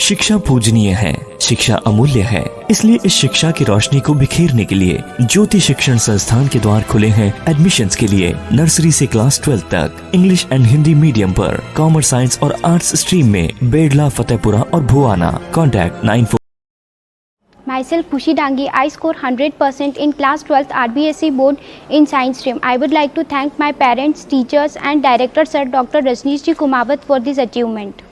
शिक्षा पूजनीय है, शिक्षा अमूल्य है। इसलिए इस शिक्षा की रोशनी को बिखेरने के लिए ज्योति शिक्षण संस्थान के द्वार खुले हैं एडमिशन्स के लिए। नर्सरी से क्लास 12 तक इंग्लिश एंड हिंदी मीडियम पर, कॉमर्स, साइंस और आर्ट्स स्ट्रीम में बेड़ला, फतेहपुरा और भुआना। Contact 94। Myself Khushi Dangi, I score 100% in class 12th RBSE board in science stream. I would like to thank my parents, teachers and director sir Dr. Rajneesh Ji Kumawat for this achievement.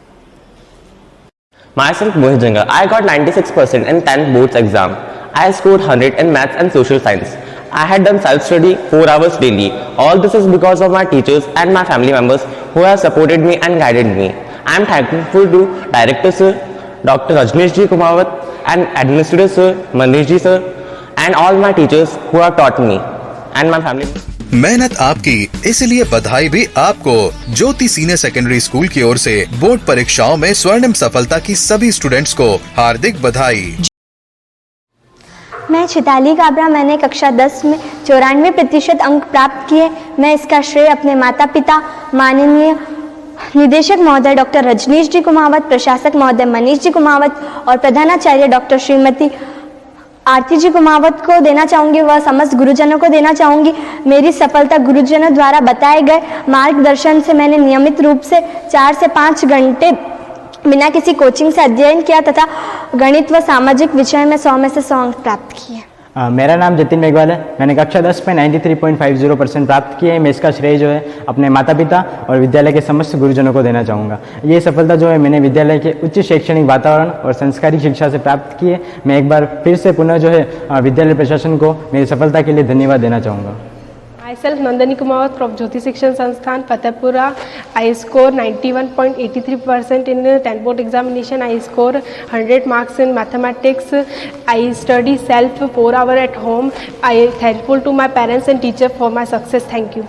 Myself Mohit Janga, I got 96% in 10th boards exam. I scored 100 in maths and social science. I had done self-study 4 hours daily. All this is because of my teachers and my family members who have supported me and guided me. I am thankful to Director Sir, Dr. Rajneesh Ji Kumawat and Administrator Sir, Manish Ji Sir and all my teachers who have taught me and my family. मेहनत आपकी, इसलिए बधाई भी आपको। ज्योति senior secondary school की ओर से board परीक्षाओं में स्वर्णिम सफलता की सभी स्टूडेंट्स को हार्दिक बधाई। मैं चिताली काबरा, मैंने कक्षा 10 में 94% अंक प्राप्त किए। मैं इसका श्रेय अपने माता पिता, माननीय निदेशक महोदय डॉक्टर रजनीश जी कुमावत, प्रशासक महोदय मनीष जी कुमावत और प्रधानाचार्य डॉक्टर श्रीमती आरती जी कुमावत को देना चाहूँगी, वह समस्त गुरुजनों को देना चाहूँगी। मेरी सफलता गुरुजनों द्वारा बताए गए मार्गदर्शन से मैंने नियमित रूप से 4 से 5 घंटे बिना किसी कोचिंग से अध्ययन किया तथा गणित व सामाजिक विषय में 100 में से 100 अंक प्राप्त किए। मेरा नाम जतिन मेघवाल है। मैंने कक्षा 10 में 93.50% प्राप्त किए। मैं इसका श्रेय जो है अपने माता पिता और विद्यालय के समस्त गुरुजनों को देना चाहूँगा। ये सफलता जो है मैंने विद्यालय के उच्च शैक्षणिक वातावरण और संस्कारी शिक्षा से प्राप्त की है। मैं एक बार फिर से पुनः जो है विद्यालय प्रशासन को मेरी सफलता के लिए धन्यवाद देना चाहूँगा। Myself Nandani Kumawat from Jyoti Shikshan Sansthan, Fatehpura. I score 91.83% in 10th board examination. I score 100 marks in mathematics. I study self 4 hours at home. I am thankful to my parents and teacher for my success. Thank you.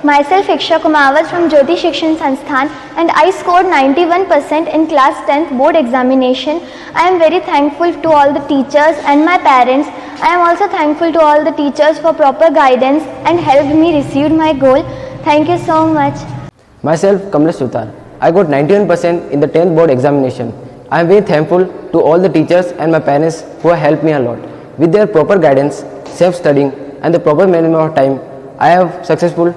Myself Iksha Kumawat from Jyoti Shikshan Sansthan and I scored 91% in class 10th board examination. I am very thankful to all the teachers and my parents. I am also thankful to all the teachers for proper guidance and helped me receive my goal. Thank you so much. Myself Kamlesh Sutar. I got 91% in the 10th board examination. I am very thankful to all the teachers and my parents who have helped me a lot. With their proper guidance, self-studying and the proper management of time, I have successful.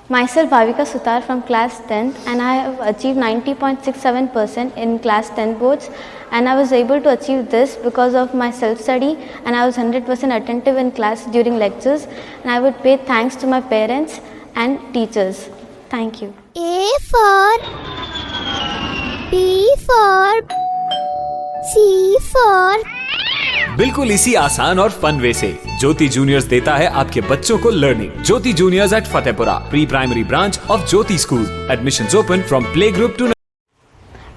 Myself Bhavika Sutar from class 10th and I have achieved 90.67% in class 10 boards, and I was able to achieve this because of my self-study and I was 100% attentive in class during lectures, and I would pay thanks to my parents and teachers. Thank you. A for B for C for बिल्कुल इसी आसान और fun way से ज्योति juniors देता है आपके बच्चों को learning. Jyoti juniors at Fatehpura, pre primary branch of Jyoti school. Admissions open from play group to.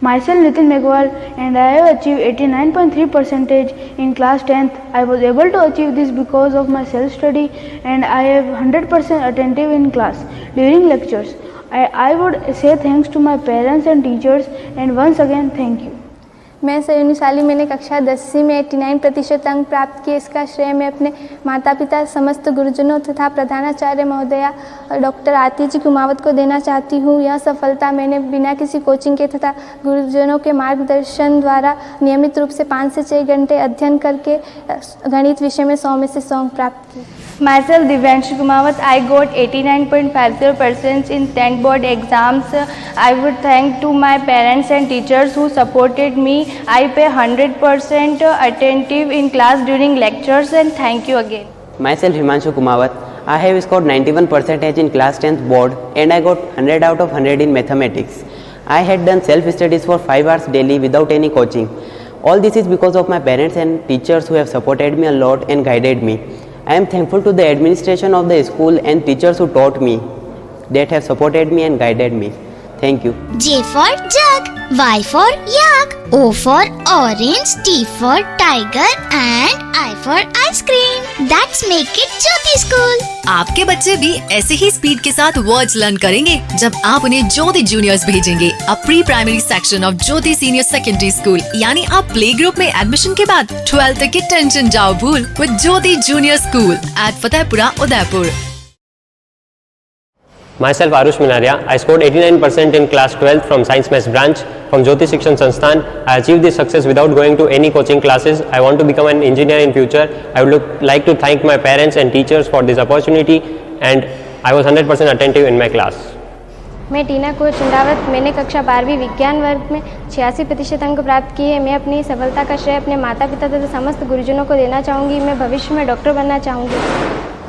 Myself Nitin Megwal and I have achieved 89.3% in class 10th. I was able to achieve this because of my self-study and I have 100% attentive in class during lectures. I would say thanks to my parents and teachers and once again thank you. मैं सयोनी साली, मैंने कक्षा 10वीं में 89% अंक प्राप्त किए। इसका श्रेय मैं अपने माता पिता, समस्त गुरुजनों तथा प्रधानाचार्य महोदया डॉक्टर आरती जी कुमावत को देना चाहती हूँ। यह सफलता मैंने बिना किसी कोचिंग के तथा गुरुजनों के मार्गदर्शन द्वारा नियमित रूप से 5 से 6 घंटे अध्ययन करके गणित विषय में 100 में से 100 अंक प्राप्त किए। Myself Divyanshi Kumawat, I got 89.50% in 10th board exams. I would thank to my parents and teachers who supported me. I pay 100% attentive in class during lectures and thank you again. Myself Himanshu Kumawat. I have scored 91% in class 10th board and I got 100 out of 100 in mathematics. I had done self-studies for 5 hours daily without any coaching. All this is because of my parents and teachers who have supported me a lot and guided me. I am thankful to the administration of the school and teachers who taught me, that have supported me and guided me. Thank you. J for jug, Y for yak, O for orange, T for tiger and I for ice cream. That's make it Jyoti School. आपके बच्चे भी ऐसे ही speed के साथ words learn करेंगे जब आप उन्हें ज्योति जूनियर्स भेजेंगे। अब pre primary section of Jyoti senior secondary school, यानी आप प्ले ग्रुप में एडमिशन के बाद 12th तक की टेंशन जाओ भूल with Jyoti junior school eight Fatehpura Udaipur. Myself Arush Minaria. I scored 89% in class 12th from Science Maths branch from Jyoti Shikshan Sansthan. I achieved this success without going to any coaching classes. I want to become an engineer in future. I would like to thank my parents and teachers for this opportunity, and I was 100% attentive in my class. मैं टीना को चंदावत। मैंने कक्षा 12वीं विज्ञान वर्ग में 86% अंक प्राप्त किए। मैं अपनी सफलता का श्रेय अपने माता पिता तथा समस्त गुरुजनों को देना चाहूँगी। मैं भविष्य में डॉक्टर बनना चाहूँगी।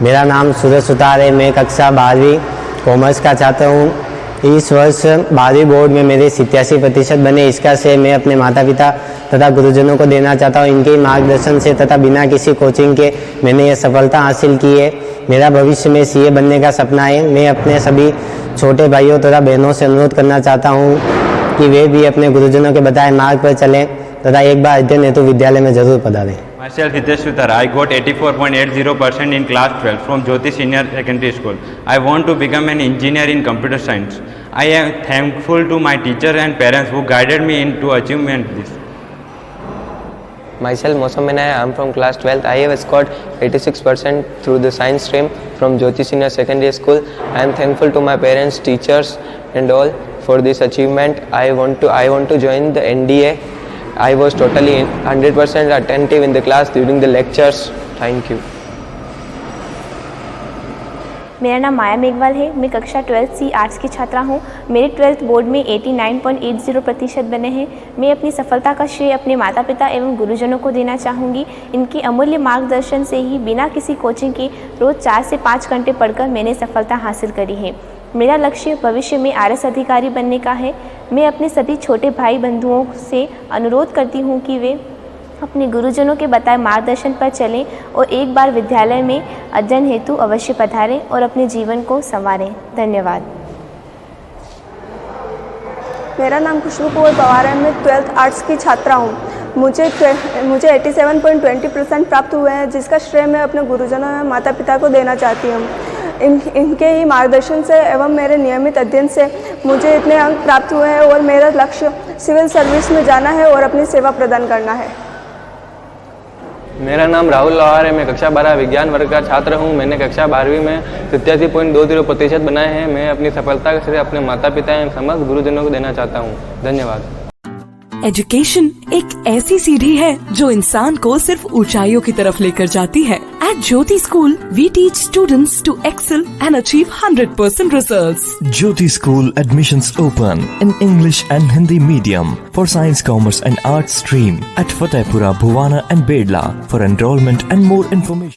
मेरा नाम सूरज सुतार है। मैं कक्षा 12वीं कॉमर्स का छात्र हूँ। इस वर्ष 12वीं बोर्ड में मेरे 87% बने। इसका श्रेय मैं अपने माता पिता तथा गुरुजनों को देना चाहता हूँ। इनके मार्गदर्शन से तथा बिना किसी कोचिंग के मैंने ये सफलता हासिल की है। मेरा भविष्य में सीए बनने का सपना है। मैं अपने सभी छोटे भाइयों तथा बहनों से अनुरोध करना चाहता हूँ कि वे भी अपने गुरुजनों के बताए मार्ग पर चलें तथा एक बार अध्ययन हेतु विद्यालय में जरूर पधारें। Myself Hitesh Sutar. I got 84.80% in class 12 from Jyoti Senior Secondary School. I want to become an engineer in computer science. I am thankful to my teachers and parents who guided me into achievement this. Myself Mosam Minaya. I am from class 12th. I have scored 86% through the science stream from Jyoti Senior Secondary School. I am thankful to my parents, teachers and all for this achievement. I want to join the NDA. I was totally 100% attentive in the class during the lectures. Thank you. मेरा नाम माया मेघवाल है। मैं कक्षा 12th सी arts की छात्रा हूँ। मेरे 12th board में 89.80% बने हैं। मैं अपनी सफलता का श्रेय अपने माता पिता एवं गुरुजनों को देना चाहूँगी। इनके अमूल्य मार्गदर्शन से ही बिना किसी कोचिंग के रोज़ 4 से 5 घंटे पढ़कर मैंने सफलता हासिल करी है। मेरा लक्ष्य भविष्य में आरएस अधिकारी बनने का है। मैं अपने सभी छोटे भाई बंधुओं से अनुरोध करती हूँ कि वे अपने गुरुजनों के बताए मार्गदर्शन पर चलें और एक बार विद्यालय में अध्ययन हेतु अवश्य पधारें और अपने जीवन को संवारें। धन्यवाद। मेरा नाम खुशबू कौर पवार है। मैं 12th आर्ट्स की छात्रा हूँ। मुझे 87.20% प्राप्त हुए हैं, जिसका श्रेय मैं अपने गुरुजनों और माता पिता को देना चाहती हूँ। इनके ही मार्गदर्शन से एवं मेरे नियमित अध्ययन से मुझे इतने अंक प्राप्त हुए हैं और मेरा लक्ष्य सिविल सर्विस में जाना है और अपनी सेवा प्रदान करना है। मेरा नाम राहुल लोहार है। मैं कक्षा 12 विज्ञान वर्ग का छात्र हूँ। मैंने कक्षा 12वीं में 87.20% बनाए हैं। मैं अपनी सफलता का श्रेय अपने माता पिता एवं समस्त गुरुजनों को देना चाहता हूँ। धन्यवाद। एजुकेशन एक ऐसी सीढ़ी है जो इंसान को सिर्फ ऊंचाइयों की तरफ लेकर जाती है। At Jyoti School, we teach students to excel and achieve 100% results. Jyoti School admissions open in English and Hindi medium for Science, Commerce and Arts stream at Fatehpura, Bhuwana and Bedla. For enrollment and more information.